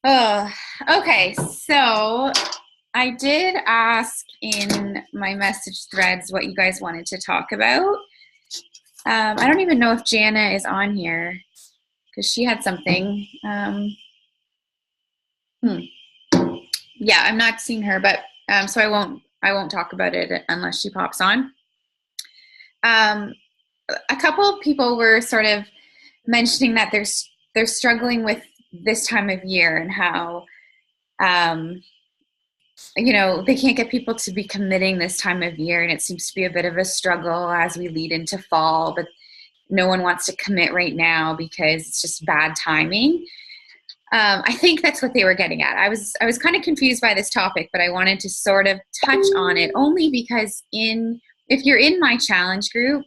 Oh, okay. So I did ask in my message threads what you guys wanted to talk about. I don't even know if Jana is on here because she had something. Hmm. Yeah, I'm not seeing her, but so I won't talk about it unless she pops on. Um, a couple of people were sort of mentioning that they're struggling with this time of year and how um, they can't get people to be committing this time of year, and it seems to be a bit of a struggle as we lead into fall, but no one wants to commit right now because it's just bad timing. I think that's what they were getting at. I was kind of confused by this topic, but I wanted to sort of touch on it only because in if you're in my challenge group,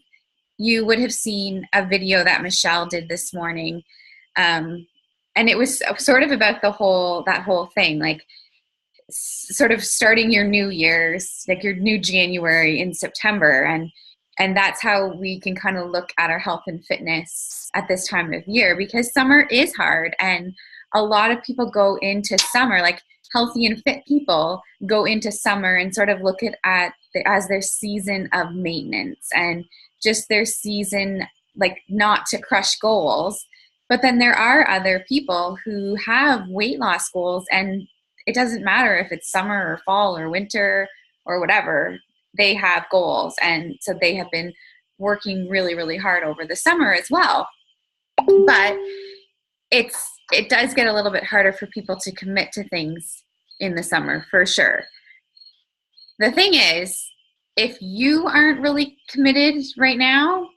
you would have seen a video that Michelle did this morning, um, and it was sort of about that whole thing, like sort of starting your new year's, like your new January in September, and that's how we can kind of look at our health and fitness at this time of year, because summer is hard and a lot of people go into summer, like healthy and fit people go into summer and sort of look as their season of maintenance and just their season, like not to crush goals. But then there are other people who have weight loss goals, and it doesn't matter if it's summer or fall or winter or whatever, they have goals. And so they have been working really, really hard over the summer as well. But it does get a little bit harder for people to commit to things in the summer, for sure. The thing is, if you aren't really committed right now,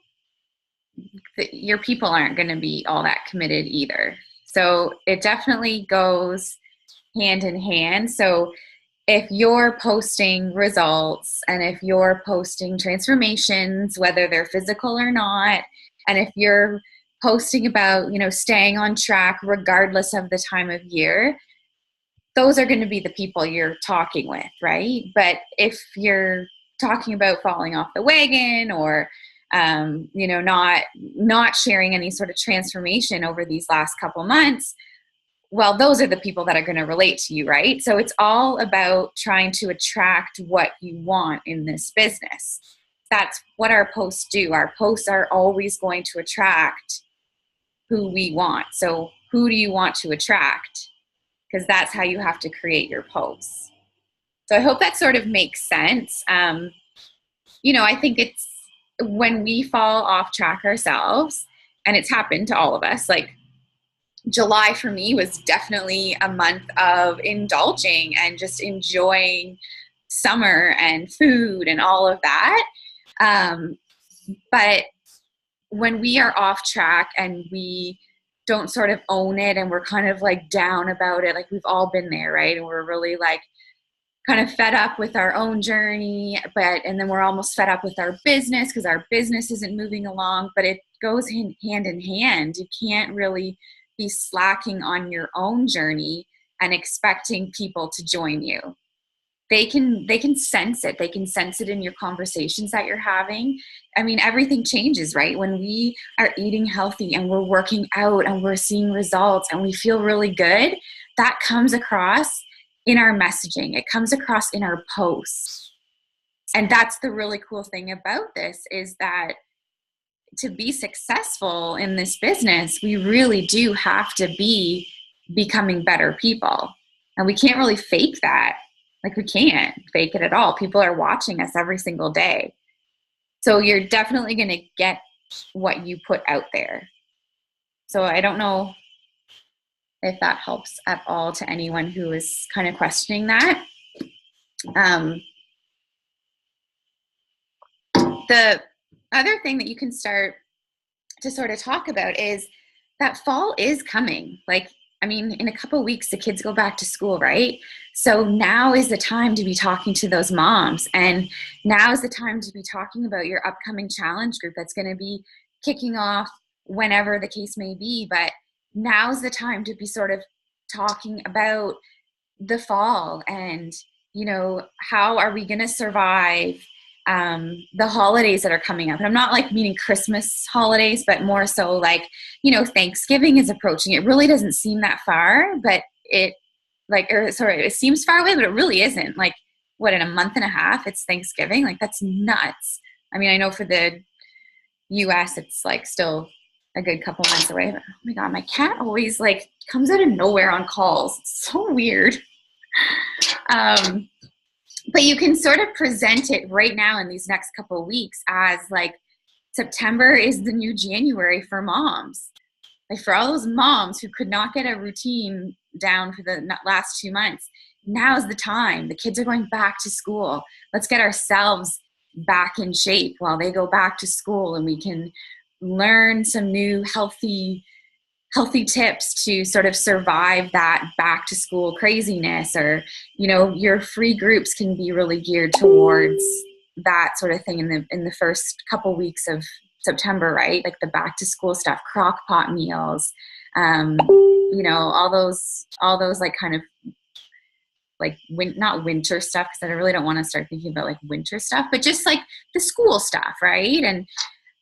your people aren't going to be all that committed either. So it definitely goes hand in hand. So if you're posting results and if you're posting transformations, whether they're physical or not, and if you're posting about, staying on track regardless of the time of year, those are going to be the people you're talking with, right? But if you're talking about falling off the wagon or not sharing any sort of transformation over these last couple months, well, those are the people that are going to relate to you, right? So it's all about trying to attract what you want in this business. That's what our posts do. Our posts are always going to attract who we want. So who do you want to attract? Because that's how you have to create your posts. So I hope that sort of makes sense. I think it's when we fall off track ourselves, and it's happened to all of us, like July for me was definitely a month of indulging and just enjoying summer and food and all of that. But when we are off track and we don't sort of own it and we're kind of like down about it, like we've all been there, right? And we're really like kind of fed up with our own journey, and then we're almost fed up with our business because our business isn't moving along, but it goes hand in hand. You can't really be slacking on your own journey and expecting people to join you. They can sense it. They can sense it in your conversations that you're having. I mean, everything changes, right? When we are eating healthy and we're working out and we're seeing results and we feel really good, that comes across in our messaging. It comes across in our posts. And that's the really cool thing about this, is that to be successful in this business, we really do have to be becoming better people. And we can't really fake that. Like, we can't fake it at all. People are watching us every single day. So you're definitely going to get what you put out there. So I don't know if that helps at all to anyone who is kind of questioning that. The other thing that you can start to sort of talk about is that fall is coming. Like, I mean, in a couple of weeks, the kids go back to school, right? So now is the time to be talking to those moms. And now is the time to be talking about your upcoming challenge group that's going to be kicking off whenever the case may be. But now's the time to be sort of talking about the fall and, how are we going to survive the holidays that are coming up. And I'm not like meaning Christmas holidays, but more so like, Thanksgiving is approaching. It really doesn't seem that far, but it like, or sorry, it seems far away, but it really isn't. Like, what, in a month and a half, it's Thanksgiving? Like, that's nuts. I mean, I know for the US, it's like still a good couple months away. But, oh my God, my cat always like comes out of nowhere on calls. It's so weird. But you can sort of present it right now in these next couple of weeks as like September is the new January for moms. Like for all those moms who could not get a routine down for the last 2 months, now's the time. The kids are going back to school. Let's get ourselves back in shape while they go back to school, and we can learn some new healthy tips to sort of survive that back to school craziness. Or, you know, your free groups can be really geared towards that sort of thing in the first couple weeks of September, right? Like the back to school stuff, crock pot meals, you know, all those like kind of like not winter stuff, because I really don't want to start thinking about like winter stuff, but just like the school stuff, right?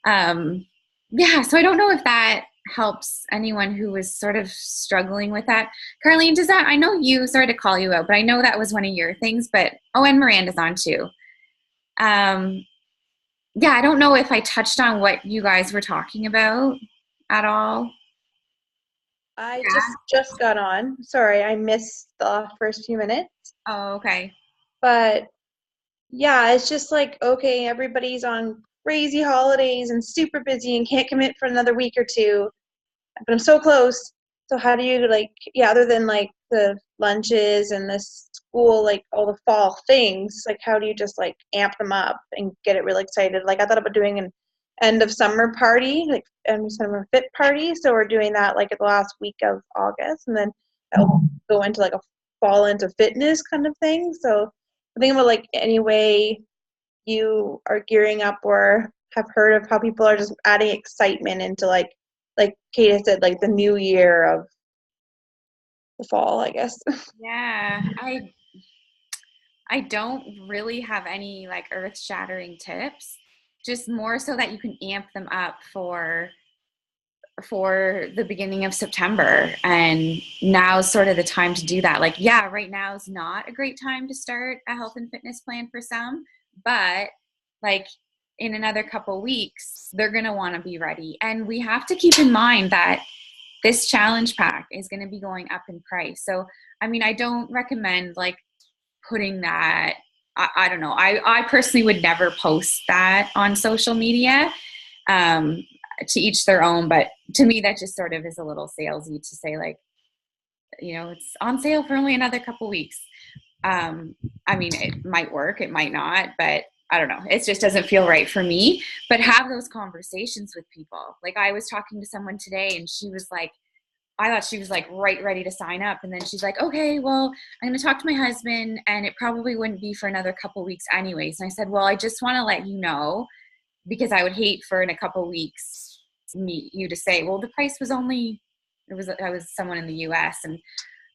And yeah, so I don't know if that helps anyone who was sort of struggling with that. Carlene, does that, I know you, sorry to call you out, but I know that was one of your things, but, oh, and Miranda's on too. Yeah, I don't know if I touched on what you guys were talking about at all. I Yeah. just got on. Sorry, I missed the first few minutes. Oh, okay. But yeah, it's just like, okay, everybody's on crazy holidays and super busy and can't commit for another week or two. But I'm so close. So how do you like, yeah, other than like the lunches and the school, like all the fall things, like how do you just like amp them up and get it really excited? Like I thought about doing an end of summer party, like end of summer fit party. So we're doing that like at the last week of August, and then that'll go into like a fall into fitness kind of thing. So I think about like any way you are gearing up or have heard of how people are just adding excitement into like Kate said, like the new year of the fall, I guess. Yeah, I don't really have any like earth-shattering tips, just more so that you can amp them up for the beginning of September. And now's sort of the time to do that. Like, yeah, right now is not a great time to start a health and fitness plan for some, but like in another couple weeks, they're going to want to be ready. And we have to keep in mind that this challenge pack is going to be going up in price. So, I mean, I don't recommend like putting that, I don't know. I personally would never post that on social media. To each their own, but to me that just sort of is a little salesy to say like, you know, it's on sale for only another couple weeks. I mean, it might work, it might not, but I don't know. It just doesn't feel right for me. But have those conversations with people. Like I was talking to someone today and she was like, I thought she was like right ready to sign up. And then she's like, okay, well, I'm going to talk to my husband and it probably wouldn't be for another couple weeks anyways. And I said, well, I just want to let you know, because I would hate for in a couple weeks you to say, well, the price was only, I was someone in the US, and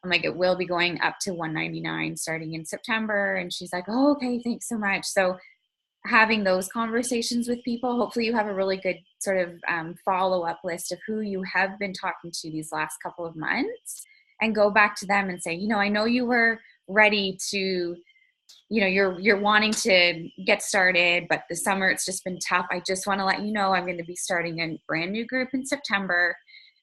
I'm like, it will be going up to $199 starting in September. And she's like, oh, okay, thanks so much. So having those conversations with people, hopefully you have a really good sort of follow-up list of who you have been talking to these last couple of months, and go back to them and say, you know, I know you were ready to, you know, you're wanting to get started, but the summer it's just been tough. I just want to let you know I'm going to be starting a brand new group in September.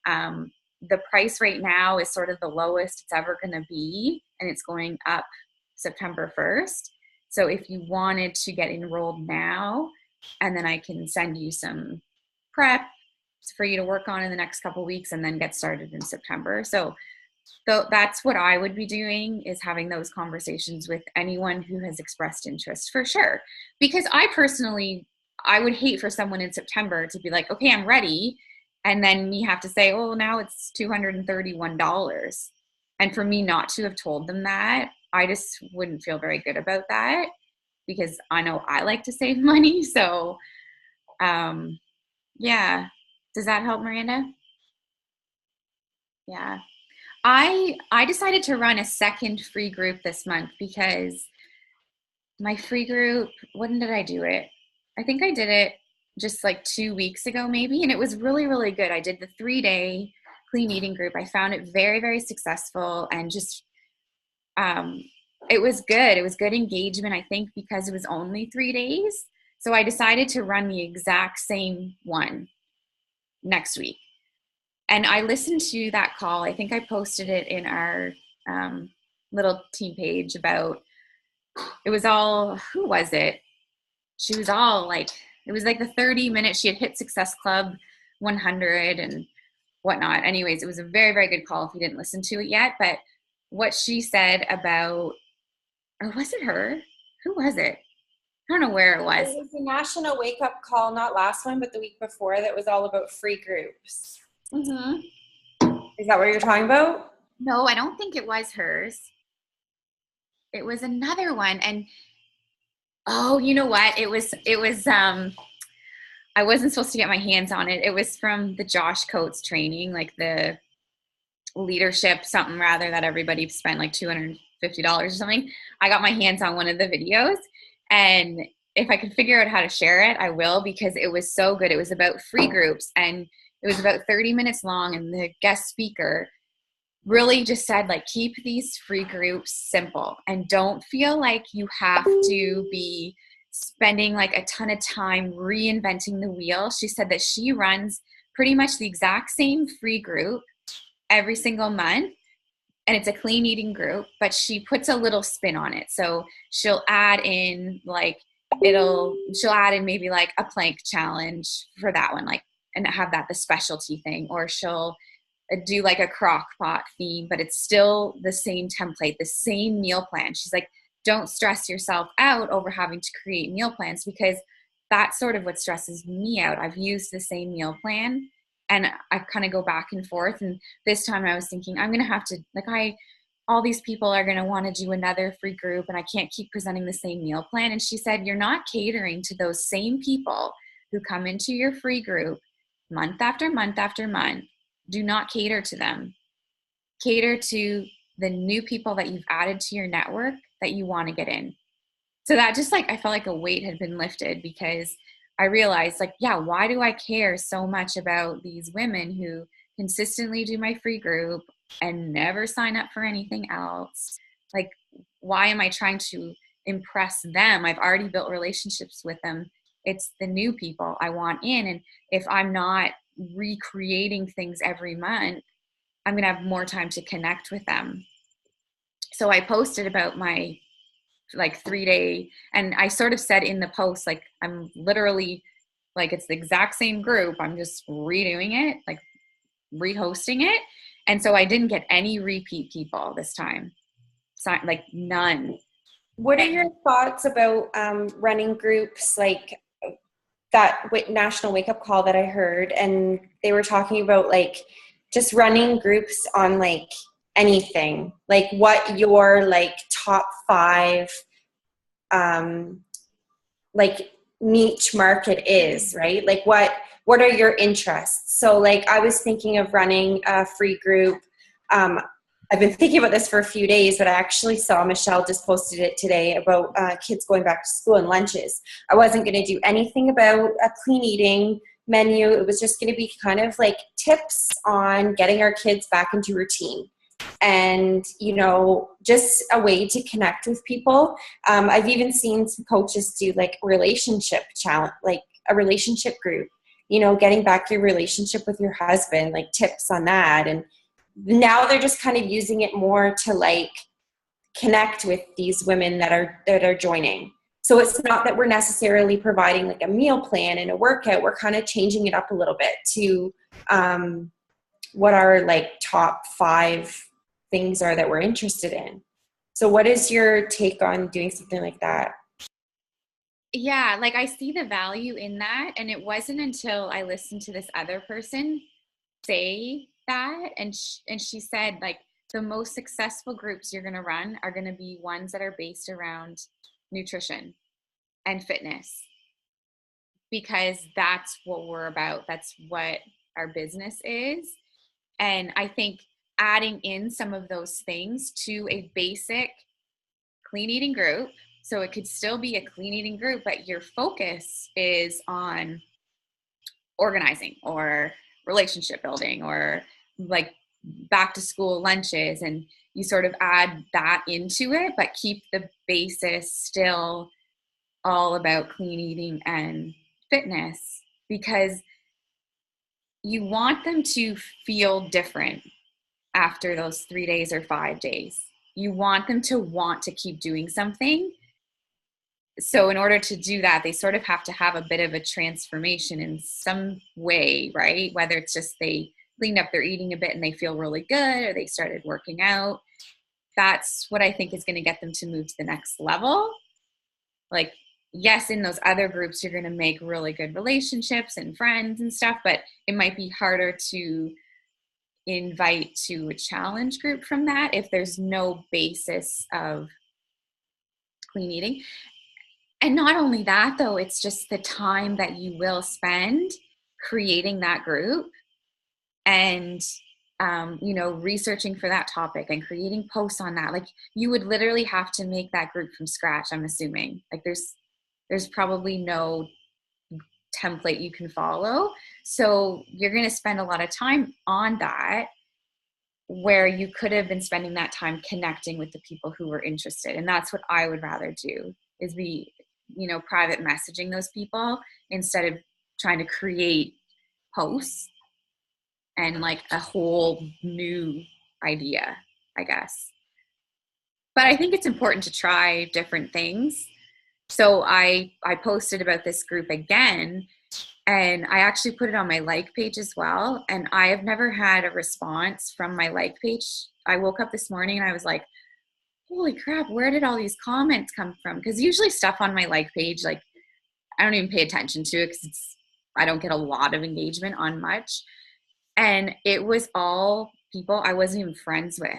The price right now is sort of the lowest it's ever going to be, and it's going up September 1st. So if you wanted to get enrolled now, and then I can send you some prep for you to work on in the next couple weeks and then get started in September. So that's what I would be doing, is having those conversations with anyone who has expressed interest, for sure. Because I would hate for someone in September to be like, okay, I'm ready. And then me have to say, oh, now it's $231. And for me not to have told them that, I just wouldn't feel very good about that, because I know I like to save money. So, yeah. Does that help, Miranda? Yeah. I decided to run a second free group this month because my free group, when did I do it? I think I did it just like 2 weeks ago maybe, and it was really, really good. I did the 3-day clean eating group. I found it very, very successful, and just it was good. It was good engagement, I think, because it was only 3 days. So I decided to run the exact same one next week. And I listened to that call. I think I posted it in our little team page about, it was all, who was it? She was all like, it was like the 30 minutes. She had hit Success Club 100 and whatnot. Anyways, it was a very, very good call if you didn't listen to it yet. But what she said about, or was it her? Who was it? I don't know where it was. It was the National Wake Up Call, not last one, but the week before, that was all about free groups. Mm-hmm. Is that what you're talking about? No, I don't think it was hers. It was another one. And oh, you know what? It was I wasn't supposed to get my hands on it. It was from the Josh Coates training, like the leadership something rather that everybody spent like $250 or something. I got my hands on one of the videos, and if I can figure out how to share it, I will, because it was so good. It was about free groups, and it was about 30 minutes long, and the guest speaker really just said, like, keep these free groups simple and don't feel like you have to be spending like a ton of time reinventing the wheel. She said that she runs pretty much the exact same free group every single month, and it's a clean eating group, but she puts a little spin on it. So she'll add in she'll add in maybe like a plank challenge for that one, like, and have that the specialty thing, or she'll do like a crock pot theme, but it's still the same template, the same meal plan. She's like, don't stress yourself out over having to create meal plans, because that's sort of what stresses me out. I've used the same meal plan and I kind of go back and forth. And this time I was thinking, I'm going to have to, all these people are going to want to do another free group, and I can't keep presenting the same meal plan. And she said, you're not catering to those same people who come into your free group month after month after month. Do not cater to them. Cater to the new people that you've added to your network that you want to get in. So that just I felt like a weight had been lifted, because I realized why do I care so much about these women who consistently do my free group and never sign up for anything else? Like, why am I trying to impress them? I've already built relationships with them. It's the new people I want in. And if I'm not recreating things every month, I'm going to have more time to connect with them. So I posted about my 3-day, and I sort of said in the post, I'm literally it's the exact same group. I'm just redoing it, rehosting it. And so I didn't get any repeat people this time. So, none. What are your thoughts about running groups like that National Wake Up Call that I heard? And they were talking about just running groups on anything, what your top 5 niche market is, right? What are your interests? So I was thinking of running a free group. I've been thinking about this for a few days, but I actually saw Michelle just posted it today about kids going back to school and lunches. I wasn't going to do anything about a clean eating menu. It was just going to be kind of tips on getting our kids back into routine. And, just a way to connect with people. I've even seen some coaches do relationship challenge, a relationship group, getting back your relationship with your husband, tips on that. And now they're just kind of using it more to connect with these women that are joining. So it's not that we're necessarily providing a meal plan and a workout. We're kind of changing it up a little bit to what our top 5 things are that we're interested in. So what is your take on doing something like that? Yeah, I see the value in that. And it wasn't until I listened to this other person say that, and she said the most successful groups you're going to run are going to be ones that are based around nutrition and fitness, because that's what we're about. That's what our business is. And I think adding in some of those things to a basic clean eating group, so it could still be a clean eating group, but your focus is on organizing or relationship building or like back to school lunches, and you sort of add that into it, but keep the basis still all about clean eating and fitness, because you want them to feel different after those 3 days or 5 days. You want them to want to keep doing something. So in order to do that, they sort of have to have a bit of a transformation in some way, right? Whether it's just they cleaned up their eating a bit and they feel really good, or they started working out. That's what I think is going to get them to move to the next level. Like, yes, in those other groups, you're going to make really good relationships and friends and stuff, but it might be harder to invite to a challenge group from that if there's no basis of clean eating. And not only that, though, it's just the time that you will spend creating that group and, researching for that topic and creating posts on that. Like, you would literally have to make that group from scratch, I'm assuming. Like, there's probably no template you can follow. So you're going to spend a lot of time on that, where you could have been spending that time connecting with the people who were interested. And that's what I would rather do, is be, private messaging those people instead of trying to create posts and like a whole new idea, I guess. But I think it's important to try different things. So I posted about this group again, and I actually put it on my like page as well. And I have never had a response from my like page. I woke up this morning and I was like, holy crap, where did all these comments come from? Because usually stuff on my like page, like, I don't even pay attention to it because I don't get a lot of engagement on much. And it was all people I wasn't even friends with.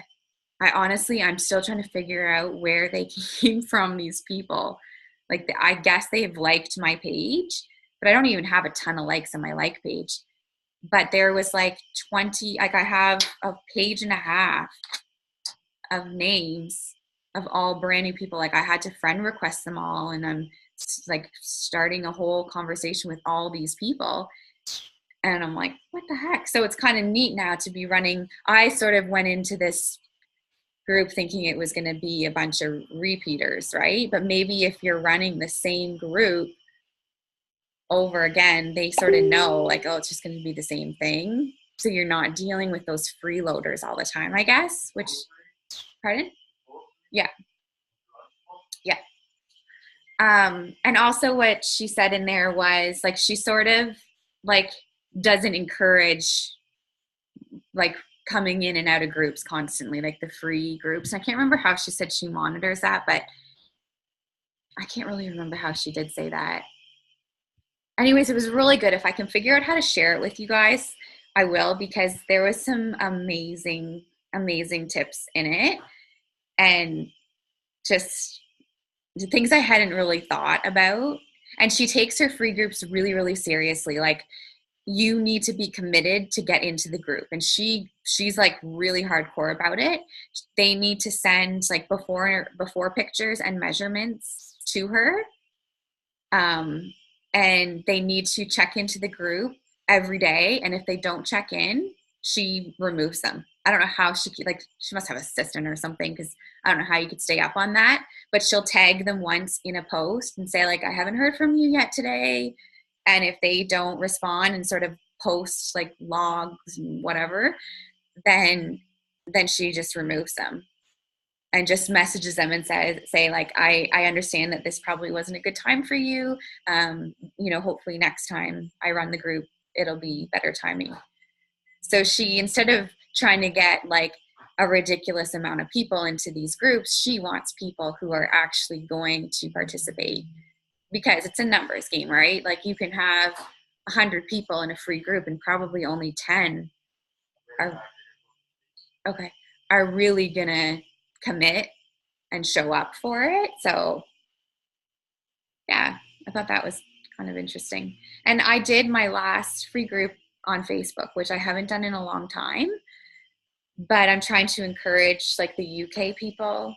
I'm still trying to figure out where they came from, these people. Like, I guess they've liked my page, but I don't even have a ton of likes on my like page. But there was like 20, like I have a page and a half of names of all brand new people. Like, I had to friend request them all, and I'm like starting a whole conversation with all these people. And I'm like, what the heck? So it's kind of neat now to be running. I sort of went into this group thinking it was going to be a bunch of repeaters, right? But maybe if you're running the same group over again, they sort of know, like, oh, it's just going to be the same thing. So you're not dealing with those freeloaders all the time, I guess, which, pardon? Yeah. Yeah. And also what she said in there was, like, she sort of, like, doesn't encourage, like, coming in and out of groups constantly, like the free groups. And I can't remember how she said she monitors that, but I can't really remember how she did say that. Anyways, it was really good. If I can figure out how to share it with you guys, I will, because there was some amazing, amazing tips in it. And just the things I hadn't really thought about. And she takes her free groups really, really seriously. Like, you need to be committed to get into the group. And she's like really hardcore about it. They need to send like before pictures and measurements to her. And they need to check into the group every day. And if they don't check in, she removes them. I don't know how she must have an assistant or something, because I don't know how you could stay up on that. But she'll tag them once in a post and say, like, I haven't heard from you yet today. And if they don't respond and sort of post like logs and whatever, then she just removes them and just messages them and say like, I understand that this probably wasn't a good time for you. Hopefully next time I run the group, it'll be better timing. So she, instead of trying to get like a ridiculous amount of people into these groups, she wants people who are actually going to participate, because it's a numbers game, right? Like, you can have 100 people in a free group and probably only 10 are really gonna commit and show up for it. So yeah, I thought that was kind of interesting. And I did my last free group on Facebook, which I haven't done in a long time, but I'm trying to encourage like the UK people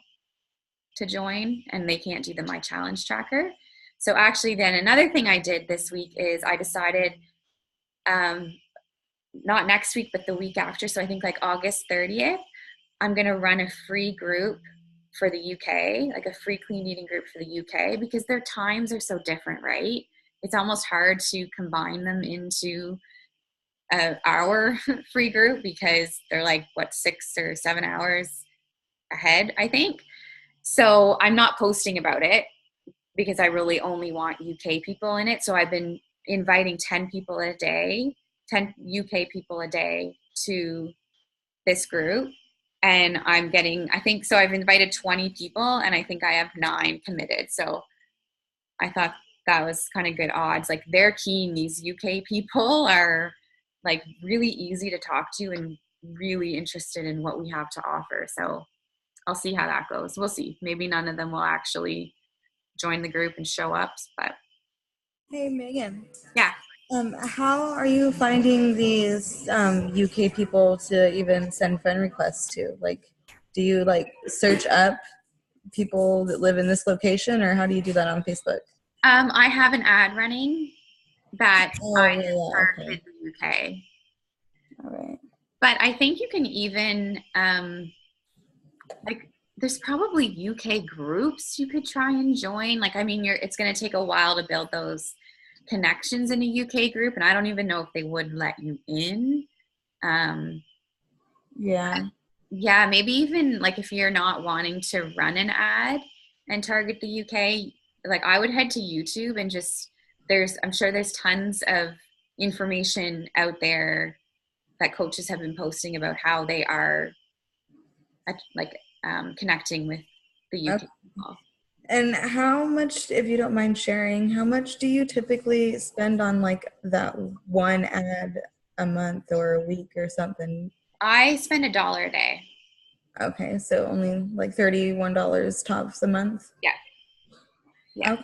to join, and they can't do the My Challenge tracker. So actually then another thing I did this week is I decided not next week, but the week after. So I think like August 30th, I'm going to run a free group for the UK, like a free clean eating group for the UK, because their times are so different, right? It's almost hard to combine them into our free group because they're like, what, 6 or 7 hours ahead, I think. So I'm not posting about it because I really only want UK people in it. So I've been inviting 10 people a day, 10 UK people a day to this group. And I'm getting, I think, so I've invited 20 people and I think I have 9 committed. So I thought that was kind of good odds. Like they're keen. These UK people are like really easy to talk to and really interested in what we have to offer. So I'll see how that goes. We'll see. Maybe none of them will actually join the group and show up, but Hey, Megan. yeah. How are you finding these UK people to even send friend requests to? Like, do you like search up people that live in this location, or how do you do that on Facebook? I have an ad running that I yeah, targeted the UK. All right. But I think you can even like there's probably UK groups you could try and join. Like, I mean, it's going to take a while to build those connections in a UK group, and I don't even know if they would let you in. Yeah. Yeah, maybe even like if you're not wanting to run an ad and target the UK, like I would head to YouTube and just I'm sure there's tons of information out there that coaches have been posting about how they are like connecting with the UK Okay. people. And how much, if you don't mind sharing, how much do you typically spend on like that one ad a month or a week or something? I spend $1 a day. Okay, so only like $31 tops a month. Yeah. Yeah. Okay.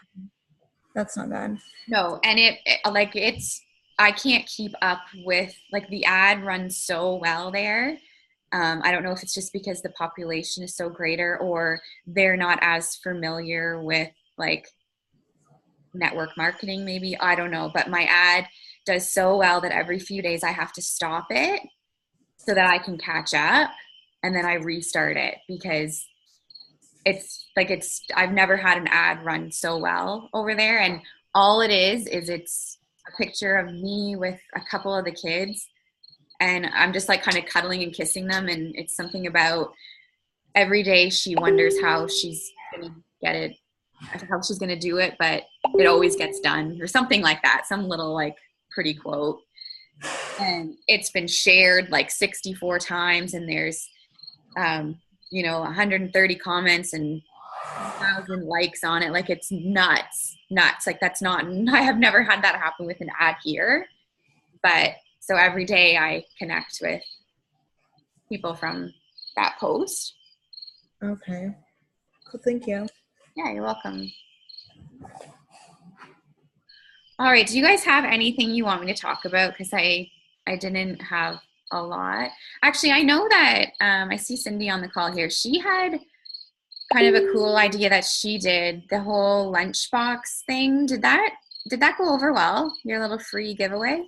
That's not bad. No, and I can't keep up with, like, the ad runs so well there. I don't know if it's just because the population is so greater or they're not as familiar with like network marketing, maybe. I don't know. But my ad does so well that every few days I have to stop it so that I can catch up and then I restart it because I've never had an ad run so well over there. And all it is it's a picture of me with a couple of the kids. And I'm just like kind of cuddling and kissing them. And it's something about every day she wonders how she's going to get it, how she's going to do it, but it always gets done or something like that. Some little like pretty quote. And it's been shared like 64 times. And there's, 130 comments and 1,000 likes on it. Like it's nuts. Like I have never had that happen with an ad here, but so every day I connect with people from that post. Okay. Cool. Thank you. Yeah, you're welcome. All right. Do you guys have anything you want me to talk about? Because I didn't have a lot. Actually, I know that I see Cindy on the call here. She had kind of a cool idea that she did, the whole lunchbox thing. Did that go over well? Your little free giveaway?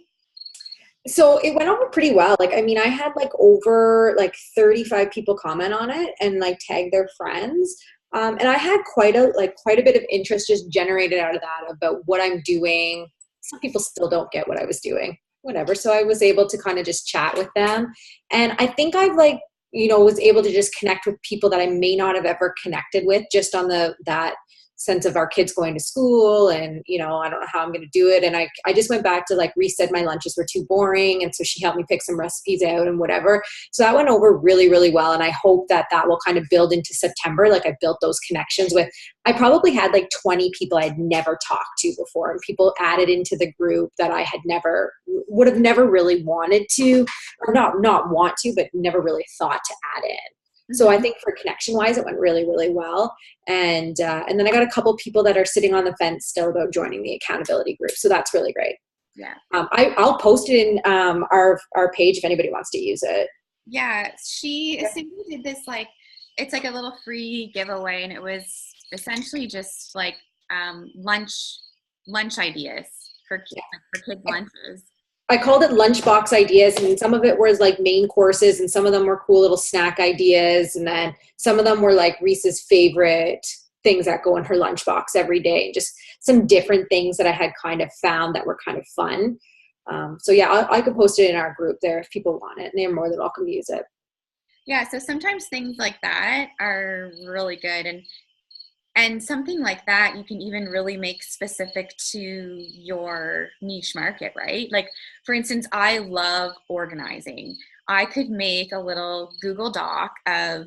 So it went over pretty well. Like, I mean, I had like over like 35 people comment on it and like tag their friends. And I had quite a bit of interest just generated out of that about what I'm doing. Some people still don't get what I was doing, whatever. So I was able to kind of just chat with them. And I think I've was able to just connect with people that I may not have ever connected with just on that sense of our kids going to school and, I don't know how I'm going to do it. And I just went back to like reset my lunches were too boring. And so she helped me pick some recipes out and whatever. So that went over really, really well. And I hope that will kind of build into September. Like I built those connections with, I probably had like 20 people I had never talked to before and people added into the group that I would have never really wanted to, or not want to, but never really thought to add in. So I think for connection wise, it went really, really well. And then I got a couple people that are sitting on the fence still about joining the accountability group. So that's really great. Yeah. I'll post it in our page if anybody wants to use it. Yeah. Cindy did this, like, it's like a little free giveaway. And it was essentially just like lunch ideas for kids lunches. I called it lunchbox ideas, and some of it was like main courses, and some of them were cool little snack ideas, and then some of them were like Reese's favorite things that go in her lunchbox every day, just some different things that I had kind of found that were kind of fun. So yeah, I could post it in our group there if people want it, and they're more than welcome to use it. Yeah, so sometimes things like that are really good, and something like that you can even really make specific to your niche market, right? Like, for instance, I love organizing. I could make a little Google Doc of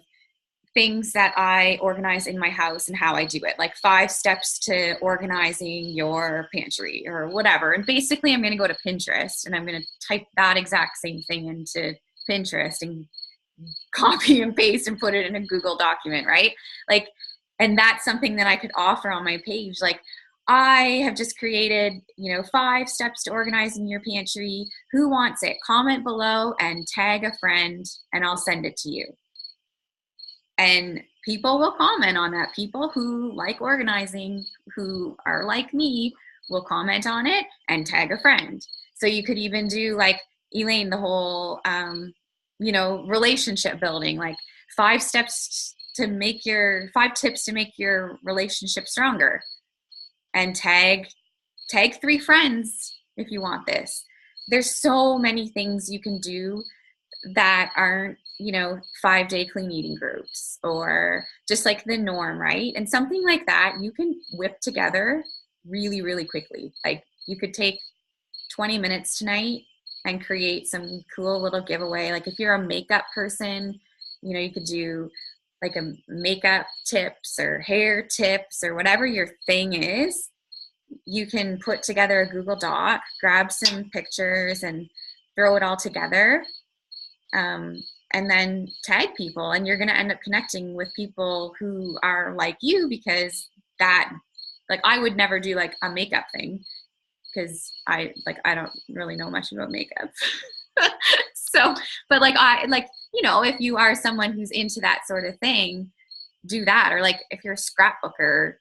things that I organize in my house and how I do it, like 5 steps to organizing your pantry or whatever. And basically, I'm going to go to Pinterest and I'm going to type that exact same thing into Pinterest and copy and paste and put it in a Google document, right? Like, and that's something that I could offer on my page. Like, I have just created, 5 steps to organizing your pantry. Who wants it? Comment below and tag a friend, and I'll send it to you. And people will comment on that. People who like organizing, who are like me, will comment on it and tag a friend. So you could even do, like Elaine, the whole, relationship building, like 5 tips to make your relationship stronger, and tag 3 friends if you want this. There's so many things you can do that aren't 5-day clean eating groups or just like the norm, right? And something like that you can whip together really, really quickly. Like, you could take 20 minutes tonight and create some cool little giveaway. Like, if you're a makeup person, you could do like a makeup tips or hair tips or whatever your thing is. You can put together a Google Doc, grab some pictures and throw it all together, and then tag people, and you're going to end up connecting with people who are like you, because that, like, I would never do like a makeup thing because I don't really know much about makeup. So, but if you are someone who's into that sort of thing, do that. Or like, if you're a scrapbooker,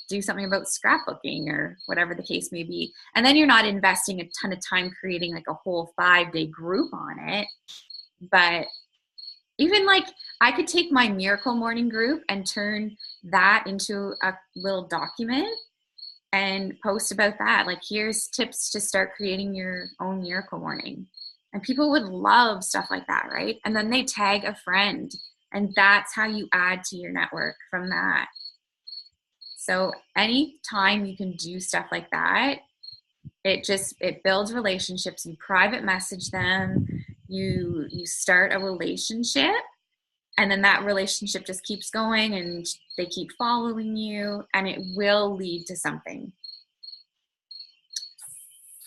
do something about scrapbooking or whatever the case may be. And then you're not investing a ton of time creating like a whole 5-day group on it. But even like, I could take my Miracle Morning group and turn that into a little document and post about that. Like, here's tips to start creating your own Miracle Morning. And people would love stuff like that, right? And then they tag a friend, and that's how you add to your network from that. So anytime you can do stuff like that, it builds relationships. You private message them, you start a relationship, and then that relationship just keeps going and they keep following you, and it will lead to something.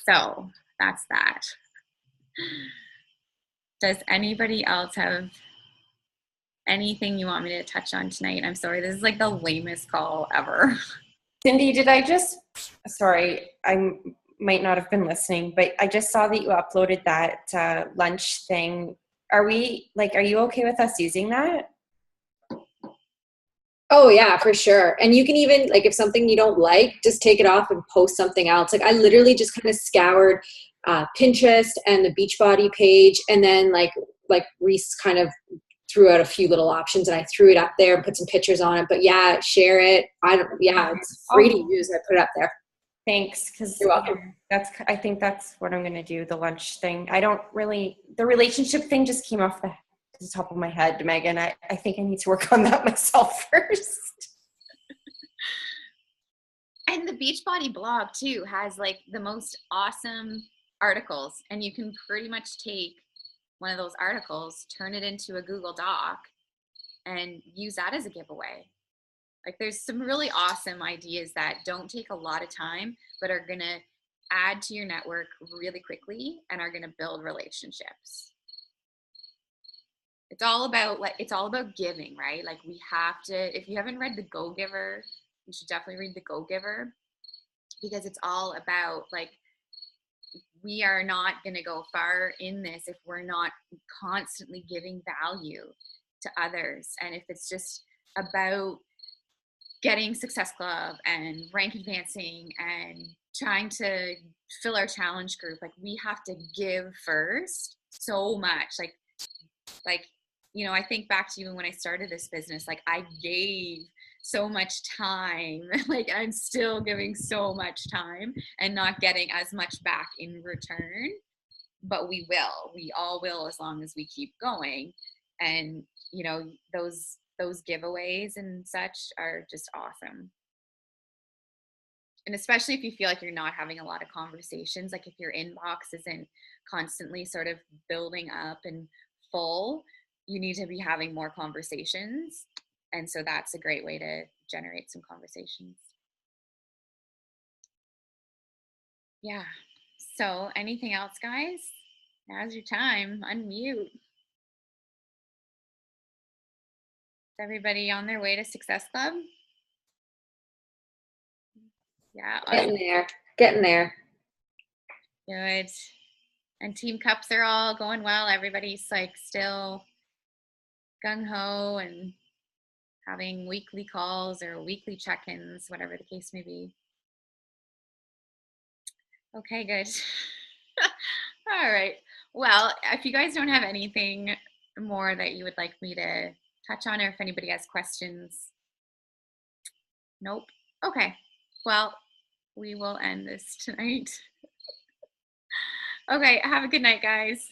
So that's that. Does anybody else have anything you want me to touch on tonight? I'm sorry, this is like the lamest call ever. Cindy, sorry, I might not have been listening, but I just saw that you uploaded that lunch thing. Are you okay with us using that? Oh yeah, for sure. And you can even, like, if something you don't like, just take it off and post something else. Like, I literally just kind of scoured Pinterest and the Beachbody page, and then like Reese kind of threw out a few little options, and I threw it up there and put some pictures on it. But yeah, share it. It's free to use. I put it up there. Thanks, because You're welcome. I think that's what I'm going to do, the lunch thing. The relationship thing just came off the top of my head, Megan. I think I need to work on that myself first. And the Beachbody blog too has like the most awesome articles, and you can pretty much take one of those articles, turn it into a Google Doc, and use that as a giveaway. Like, there's some really awesome ideas that don't take a lot of time, but are going to add to your network really quickly and are going to build relationships. It's all about giving, right? Like, we have to, if you haven't read The Go Giver, you should definitely read The Go Giver, because it's all about, like, we are not going to go far in this if we're not constantly giving value to others. And if it's just about getting Success Club and rank advancing and trying to fill our challenge group, like we have to give first so much. Like, you know, I think back to even when I started this business, like I gave so much time, like I'm still giving so much time and not getting as much back in return, but we all will, as long as we keep going. And, you know, those giveaways and such are just awesome. And especially if you feel like you're not having a lot of conversations, like if your inbox isn't constantly sort of building up and full, you need to be having more conversations. And so that's a great way to generate some conversations. Yeah. So anything else, guys? Now's your time. Unmute. Is everybody on their way to Success Club? Yeah. Getting there. Good. And team cups are all going well. Everybody's like still gung-ho and having weekly calls or weekly check-ins, whatever the case may be. Okay, good. All right. Well, if you guys don't have anything more that you would like me to touch on, or if anybody has questions. Nope. Okay. Well, we will end this tonight. Okay. Have a good night, guys.